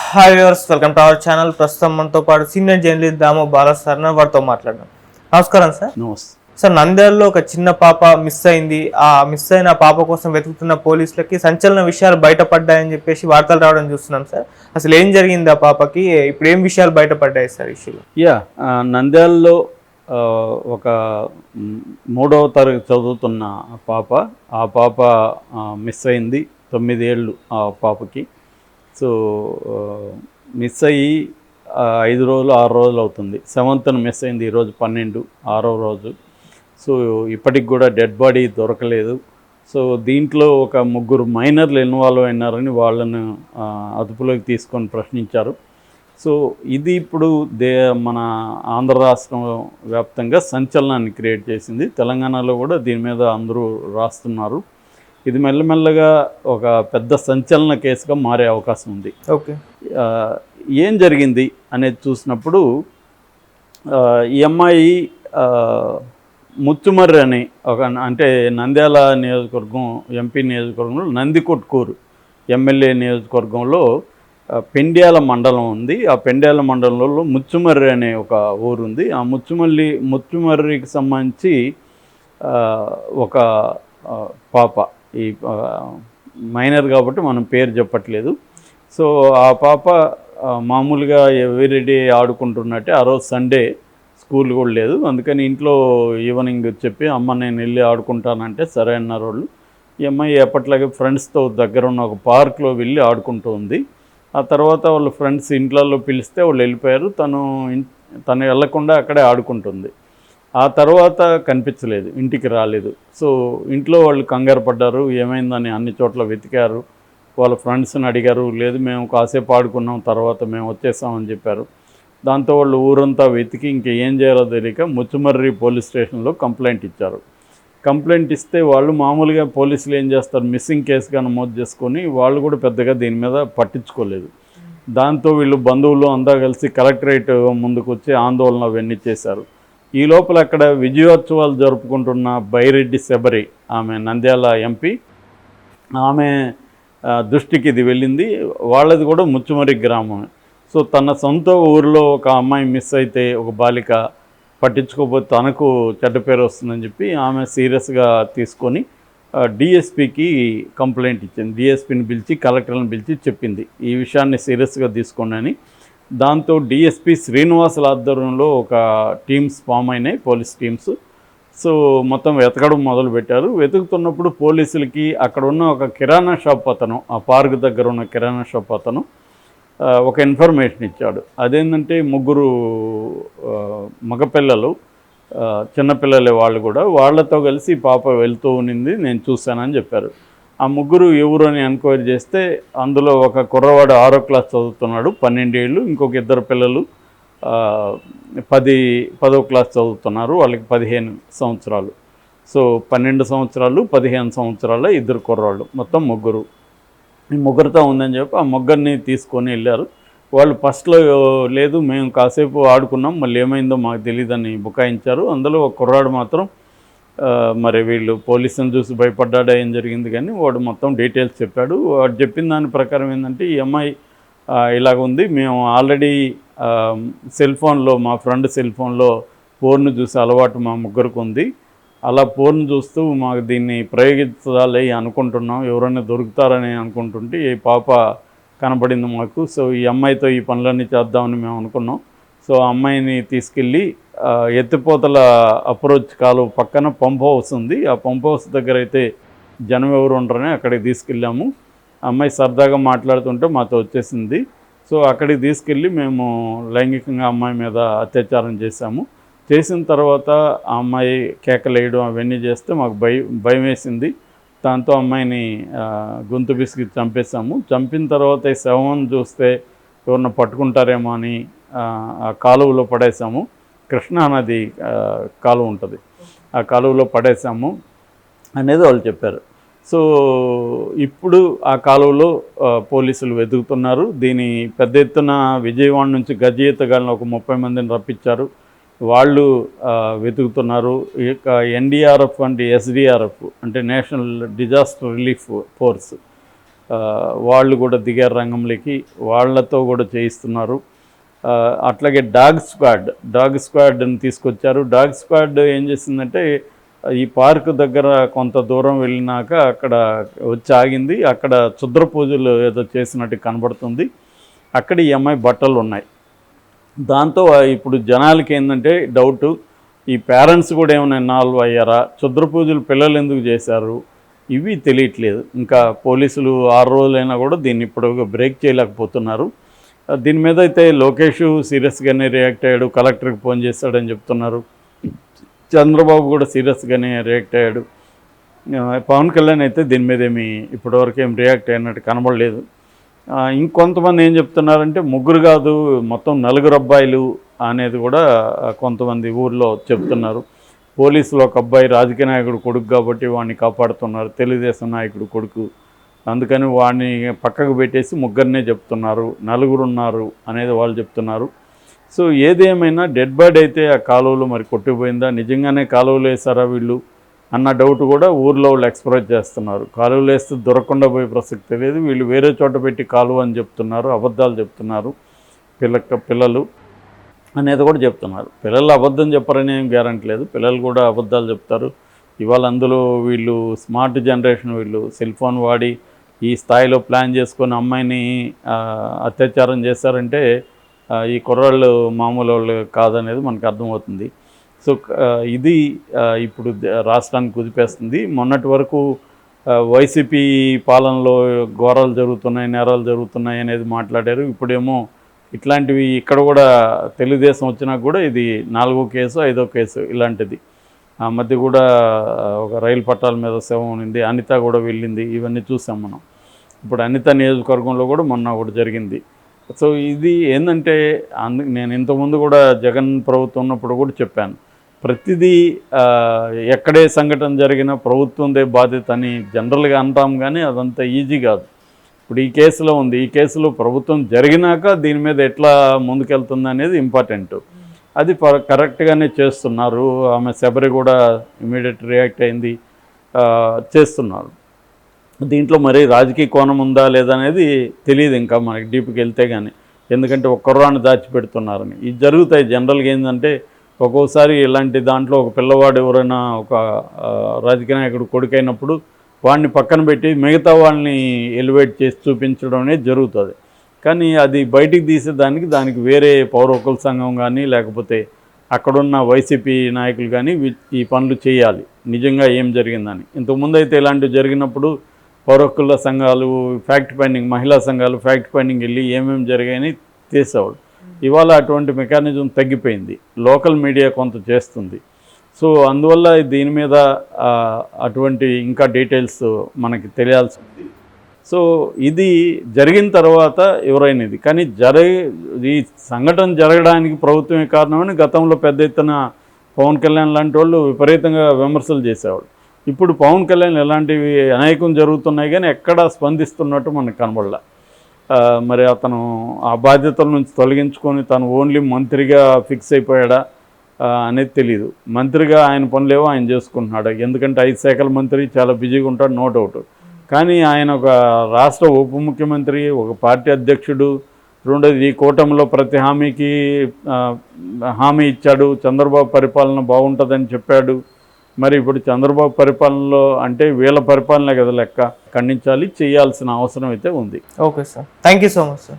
Hi viewers, welcome to our channel. ప్రస్తుతం మనతో పాటు senior journalist Damoh Bala sir వారితో మాట్లాడడం. నమస్కారం సార్. సార్, నంద్యాలలో ఒక చిన్న పాప మిస్ అయింది. ఆ మిస్ అయిన పాప కోసం వెతుకుతున్న పోలీసులకి సంచలన విషయాలు బయటపడ్డాయని చెప్పేసి వార్తలు రావడం చూస్తున్నాం సార్. అసలు ఏం జరిగింది ఆ పాపకి? ఇప్పుడు ఏం విషయాలు బయటపడ్డాయి సార్ ఇష్యూలో? నంద్యాలలో ఒక 3వ తరగతి చదువుతున్న పాప, ఆ పాప మిస్ అయింది. 9 ఏళ్ళు ఆ పాపకి. సో మిస్ అయ్యి 5 రోజులు 6 రోజులు అవుతుంది. 7th మిస్ అయింది. ఈరోజు 12, 6వ రోజు. సో ఇప్పటికి కూడా డెడ్ బాడీ దొరకలేదు. సో దీంట్లో ఒక 3 మైనర్లు ఇన్వాల్వ్ అయినారని వాళ్ళను అదుపులోకి తీసుకొని ప్రశ్నించారు. సో ఇది ఇప్పుడు మన ఆంధ్ర రాష్ట్రం వ్యాప్తంగా సంచలనాన్ని క్రియేట్ చేసింది. తెలంగాణలో కూడా దీని మీద అందరూ రాస్తున్నారు. ఇది మెల్లమెల్లగా ఒక పెద్ద సంచలన కేసుగా మారే అవకాశం ఉంది. ఓకే, ఏం జరిగింది అనేది చూసినప్పుడు ఈ అమ్మాయి ముత్తుమర్రి అని అంటే నంద్యాల నియోజకవర్గం ఎంపీ నియోజకవర్గంలో నందికొట్కూరు ఎమ్మెల్యే నియోజకవర్గంలో పెండ్యాల మండలం ఉంది. ఆ పెండ్యాల మండలంలో ముచ్చుమర్రి అనే ఒక ఊరు ఉంది. ఆ ముచ్చుమర్రికి సంబంధించి ఒక పాప, ఈ మైనర్ కాబట్టి మనం పేరు చెప్పట్లేదు. సో ఆ పాప మామూలుగా ఎవ్రీడే ఆడుకుంటున్నట్టే. ఆ రోజు సండే, స్కూల్ కూడా లేదు. అందుకని ఇంట్లో ఈవినింగ్ చెప్పి అమ్మ నేను వెళ్ళి ఆడుకుంటానంటే సరే అన్నారు వాళ్ళు. ఈ అమ్మాయి ఎప్పట్లాగే ఫ్రెండ్స్తో దగ్గర ఉన్న ఒక పార్క్లో వెళ్ళి ఆడుకుంటూ ఉంది. ఆ తర్వాత వాళ్ళ ఫ్రెండ్స్ ఇంట్లలో పిలిస్తే వాళ్ళు వెళ్ళిపోయారు. తను వెళ్ళకుండా అక్కడే ఆడుకుంటుంది. ఆ తర్వాత కనిపించలేదు, ఇంటికి రాలేదు. సో ఇంట్లో వాళ్ళు కంగారు పడ్డారు. ఏమైందని అన్ని చోట్ల వెతికారు. వాళ్ళ ఫ్రెండ్స్ని అడిగారు. లేదు, మేము కాసేపు ఆడుకున్నాం, తర్వాత మేము వచ్చేసామని చెప్పారు. దాంతో వాళ్ళు ఊరంతా వెతికి ఇంకేం చేయాలో తెలియక ముచ్చుమర్రి పోలీస్ స్టేషన్లో కంప్లైంట్ ఇచ్చారు. కంప్లైంట్ ఇస్తే వాళ్ళు మామూలుగా పోలీసులు ఏం చేస్తారు, మిస్సింగ్ కేసుగా నమోదు చేసుకొని వాళ్ళు కూడా పెద్దగా దీని మీద పట్టించుకోలేదు. దాంతో వీళ్ళు బంధువులు అంతా కలిసి కలెక్టరేట్ ముందుకు వచ్చి ఆందోళన అవన్నీ చేశారు. ఈ లోపల అక్కడ విజయోత్సవాలు జరుపుకుంటున్న బైరెడ్డి శబరి, ఆమె నంద్యాల ఎంపీ, ఆమె దృష్టికి ఇది వెళ్ళింది. వాళ్ళది కూడా ముచ్చుమర్రి గ్రామమే. సో తన సొంత ఊరిలో ఒక అమ్మాయి మిస్ అయితే, ఒక బాలిక పట్టించుకోకపోతే తనకు చెడ్డ పేరు వస్తుందని చెప్పి ఆమె సీరియస్గా తీసుకొని డిఎస్పికి కంప్లైంట్ ఇచ్చింది. డిఎస్పిని పిలిచి, కలెక్టర్ని పిలిచి చెప్పింది ఈ విషయాన్ని సీరియస్గా తీసుకోండి అని. దాంతో డిఎస్పి శ్రీనివాసుల ఆధ్వర్యంలో ఒక టీమ్స్ ఫామ్ అయినాయి, పోలీస్ టీమ్స్. సో మొత్తం వెతకడం మొదలుపెట్టారు. వెతుకుతున్నప్పుడు పోలీసులకి అక్కడ ఉన్న ఒక కిరాణా షాప్ అతను, ఆ పార్క్ దగ్గర ఉన్న కిరాణా షాప్ అతను ఒక ఇన్ఫర్మేషన్ ఇచ్చాడు. అదేంటంటే 3 మగపిల్లలు, చిన్నపిల్లలే వాళ్ళు కూడా, వాళ్ళతో కలిసి పాప వెళ్తూ ఉన్నింది, నేను చూశానని చెప్పారు. ఆ 3 ఎవరు అని ఎంక్వైరీ చేస్తే అందులో ఒక కుర్రవాడు 6వ క్లాస్ చదువుతున్నాడు, 12 ఏళ్ళు. ఇంకొక 2 పిల్లలు 10వ క్లాస్ చదువుతున్నారు, వాళ్ళకి 15 సంవత్సరాలు. సో 12 సంవత్సరాలు 15 సంవత్సరాల 2 కుర్రవాళ్ళు, మొత్తం 3. ఈ 3తో ఉందని చెప్పి ఆ 3ని తీసుకొని వెళ్ళారు. వాళ్ళు ఫస్ట్లో లేదు, మేము కాసేపు ఆడుకున్నాం, మళ్ళీ ఏమైందో మాకు తెలియదని బుకాయించారు. అందులో ఒక కుర్రాడు మాత్రం మరి వీళ్ళు పోలీసుని చూసి భయపడ్డా ఏం జరిగింది కానీ వాడు మొత్తం డీటెయిల్స్ చెప్పాడు. వాడు చెప్పిన దాని ప్రకారం ఏంటంటే, ఈ అమ్మాయి ఇలాగ ఉంది, మేము ఆల్రెడీ సెల్ ఫోన్లో, మా ఫ్రెండ్ సెల్ ఫోన్లో పోర్ను చూసి అలవాటు మా 3కు ఉంది. అలా పోర్ను చూస్తూ మాకు దీన్ని ప్రయోగించాలి అనుకుంటున్నాం, ఎవరైనా దొరుకుతారని అనుకుంటుంటే ఈ పాప కనపడింది మాకు. సో ఈ అమ్మాయితో ఈ పనులన్నీ చేద్దామని మేము అనుకున్నాం. సో ఆ అమ్మాయిని తీసుకెళ్ళి ఎత్తిపోతల అప్రోచ్ కాలువ పక్కన పంప్ హౌస్ ఉంది. ఆ పంప్ హౌస్ దగ్గర అయితే జనం ఎవరు ఉండరని అక్కడికి తీసుకెళ్ళాము. అమ్మాయి సరదాగా మాట్లాడుతుంటే మాతో వచ్చేసింది. సో అక్కడికి తీసుకెళ్ళి మేము లైంగికంగా అమ్మాయి మీద అత్యాచారం చేశాము. చేసిన తర్వాత ఆ అమ్మాయి కేకలేయడం అవన్నీ చేస్తే మాకు భయం వేసింది. దాంతో అమ్మాయిని గొంతు పిసికి చంపేశాము. చంపిన తర్వాత ఈ శవం చూస్తే ఎవరన్నా పట్టుకుంటారేమో అని ఆ కాలువలో పడేసాము. కృష్ణానది కాలువ ఉంటుంది, ఆ కాలువలో పడేసాము అనేది వాళ్ళు చెప్పారు. సో ఇప్పుడు ఆ కాలువలో పోలీసులు వెతుకుతున్నారు. దీని పెద్ద ఎత్తున విజయవాడ నుంచి గజ ఈతగాళ్ళని ఒక 30 మందిని రప్పించారు. వాళ్ళు వెతుకుతున్నారు. ఇక ఎన్డీఆర్ఎఫ్ అంటే ఎస్డీఆర్ఎఫ్ అంటే నేషనల్ డిజాస్టర్ రిలీఫ్ ఫోర్స్, వాళ్ళు కూడా దిగారు రంగంలోకి, వాళ్ళతో కూడా చేయిస్తున్నారు. అట్లాగే డాగ్ స్క్వాడ్ని తీసుకొచ్చారు. డాగ్ స్క్వాడ్ ఏం చేసిందంటే ఈ పార్క్ దగ్గర కొంత దూరం వెళ్ళినాక అక్కడ వచ్చి ఆగింది. అక్కడ క్షుద్ర పూజలు ఏదో చేసినట్టు కనబడుతుంది. అక్కడ ఈ అమ్మాయి బట్టలు ఉన్నాయి. దాంతో ఇప్పుడు జనాలకి ఏంటంటే డౌటు, ఈ పేరెంట్స్ కూడా ఏమైనా ఇన్వాల్వ్ అయ్యారా, క్షుద్ర పూజలు పిల్లలు ఎందుకు చేశారు, ఇవి తెలియట్లేదు. ఇంకా పోలీసులు 6 రోజులైనా కూడా దీన్ని ఇప్పుడు బ్రేక్ చేయలేకపోతున్నారు. దీని మీద అయితే లోకేష్ సీరియస్గానే రియాక్ట్ అయ్యాడు, కలెక్టర్కి ఫోన్ చేస్తాడని చెప్తున్నారు. చంద్రబాబు కూడా సీరియస్గానే రియాక్ట్ అయ్యాడు. పవన్ కళ్యాణ్ అయితే దీని మీద ఇప్పటివరకు ఏం రియాక్ట్ అయినట్టు కనబడలేదు. ఇంకొంతమంది ఏం చెప్తున్నారంటే ముగ్గురు కాదు మొత్తం 4 అబ్బాయిలు అనేది కూడా కొంతమంది ఊర్లో చెప్తున్నారు. పోలీసులు ఒక అబ్బాయి రాజకీయ నాయకుడు కొడుకు కాబట్టి వాడిని కాపాడుతున్నారు, తెలుగుదేశం నాయకుడు కొడుకు, అందుకని వాడిని పక్కకు పెట్టేసి ముగ్గురినే చెప్తున్నారు, 4 ఉన్నారు అనేది వాళ్ళు చెప్తున్నారు. సో ఏదేమైనా డెడ్ బాడీ అయితే ఆ కాలువలో మరి కొట్టిపోయిందా, నిజంగానే కాలువలు వేసారా వీళ్ళు అన్న డౌట్ కూడా ఊర్లో వాళ్ళు ఎక్స్ప్రెస్ చేస్తున్నారు. కాలువలు వేస్తే దొరకకుండా పోయే ప్రసక్తి లేదు, వీళ్ళు వేరే చోట పెట్టి కాలువ అని చెప్తున్నారు, అబద్ధాలు చెప్తున్నారు పిల్లలు అనేది కూడా చెప్తున్నారు. పిల్లలు అబద్ధం చెప్పరని ఏం గ్యారంటీ లేదు, పిల్లలు కూడా అబద్ధాలు చెప్తారు. ఇవాళ అందులో వీళ్ళు స్మార్ట్ జనరేషన్, వీళ్ళు సెల్ ఫోన్ వాడి ఈ స్థాయిలో ప్లాన్ చేసుకొని అమ్మాయిని అత్యాచారం చేశారంటే ఈ కుర్రాళ్ళు మామూలు వాళ్ళు కాదనేది మనకు అర్థమవుతుంది. సో ఇది ఇప్పుడు రాష్ట్రానికి కుదిపేస్తుంది. మొన్నటి వరకు వైసీపీ పాలనలో ఘోరాలు జరుగుతున్నాయి, నేరాలు జరుగుతున్నాయి అనేది మాట్లాడారు. ఇప్పుడేమో ఇట్లాంటివి ఇక్కడ కూడా తెలుగుదేశం వచ్చినా కూడా ఇది 4వ కేసు 5వ కేసు ఇలాంటిది. ఆ మధ్య కూడా ఒక రైలు పట్టాల మీద శవం ఉంది, అనిత కూడా వెళ్ళింది, ఇవన్నీ చూసాం మనం. ఇప్పుడు అనిత నియోజకవర్గంలో కూడా మొన్న ఒకటి జరిగింది. సో ఇది ఏంటంటే నేను ఇంతకుముందు కూడా జగన్ ప్రభుత్వం ఉన్నప్పుడు కూడా చెప్పాను, ప్రతిదీ ఎక్కడే సంఘటన జరిగినా ప్రభుత్వందే బాధ్యత అని జనరల్గా అంటాం, కానీ అదంతా ఈజీ కాదు. ఇప్పుడు ఈ కేసులో ఉంది, ఈ కేసులో ప్రభుత్వం జరిగినాక దీని మీద ఎట్లా ముందుకెళ్తుంది అనేది ఇంపార్టెంట్. అది కరెక్ట్గానే చేస్తున్నారు. ఆమె శబరి కూడా ఇమీడియట్ రియాక్ట్ అయింది, చేస్తున్నారు. దీంట్లో మరి రాజకీయ కోణం ఉందా లేదా అనేది తెలియదు ఇంకా మనకి డీప్కి వెళ్తే కానీ, ఎందుకంటే ఒక కుర్రాన్ని దాచిపెడుతున్నారని. ఇది జరుగుతాయి జనరల్గా. ఏంటంటే ఒక్కోసారి ఇలాంటి దాంట్లో ఒక పిల్లవాడు ఎవరైనా ఒక రాజకీయ నాయకుడు కొడుకైనప్పుడు వాడిని పక్కన పెట్టి మిగతా వాళ్ళని ఎలివేట్ చేసి చూపించడం అనేది జరుగుతుంది. కానీ అది బయటికి తీసేదానికి దానికి వేరే పౌర హక్కుల సంఘం కానీ లేకపోతే అక్కడున్న వైసీపీ నాయకులు కానీ ఈ పనులు చేయాలి, నిజంగా ఏం జరిగిందని. ఇంతకుముందు అయితే ఇలాంటివి జరిగినప్పుడు పౌర హక్కుల సంఘాలు ఫ్యాక్ట్ ఫైండింగ్, మహిళా సంఘాలు ఫ్యాక్ట్ ఫైండింగ్ వెళ్ళి ఏమేమి జరిగాయని తీసేవాడు. ఇవాళ అటువంటి మెకానిజం తగ్గిపోయింది, లోకల్ మీడియా కొంత చేస్తుంది. సో అందువల్ల దీని మీద అటువంటి ఇంకా డీటెయిల్స్ మనకి తెలియాల్సి ఉంది. సో ఇది జరిగిన తర్వాత ఎవరైనది, కానీ ఈ సంఘటన జరగడానికి ప్రభుత్వమే కారణమని గతంలో పెద్ద ఎత్తున పవన్ కళ్యాణ్ లాంటి వాళ్ళు విపరీతంగా విమర్శలు చేసేవాడు. ఇప్పుడు పవన్ కళ్యాణ్ ఇలాంటివి అనేకం జరుగుతున్నాయి కానీ ఎక్కడా స్పందిస్తున్నట్టు మనకు కనబడలే. మరి అతను ఆ బాధ్యతల నుంచి తొలగించుకొని తను ఓన్లీ మంత్రిగా ఫిక్స్ అయిపోయాడా అనేది తెలియదు. మంత్రిగా ఆయన పనులేవో ఆయన చేసుకుంటున్నాడు, ఎందుకంటే 5 శాఖల మంత్రి చాలా బిజీగా ఉంటాడు, నో డౌట్. కానీ ఆయన ఒక రాష్ట్ర ఉప ముఖ్యమంత్రి, ఒక పార్టీ అధ్యక్షుడు, రెండోది ఈ కూటమిలో ప్రతి హామీకి హామీ ఇచ్చాడు, చంద్రబాబు పరిపాలన బాగుంటుందని చెప్పాడు. మరి ఇప్పుడు చంద్రబాబు పరిపాలనలో అంటే వీళ్ళ పరిపాలన కదా లెక్క, ఖండించాలి, చేయాల్సిన అవసరం అయితే ఉంది. Okay sir, thank you so much sir.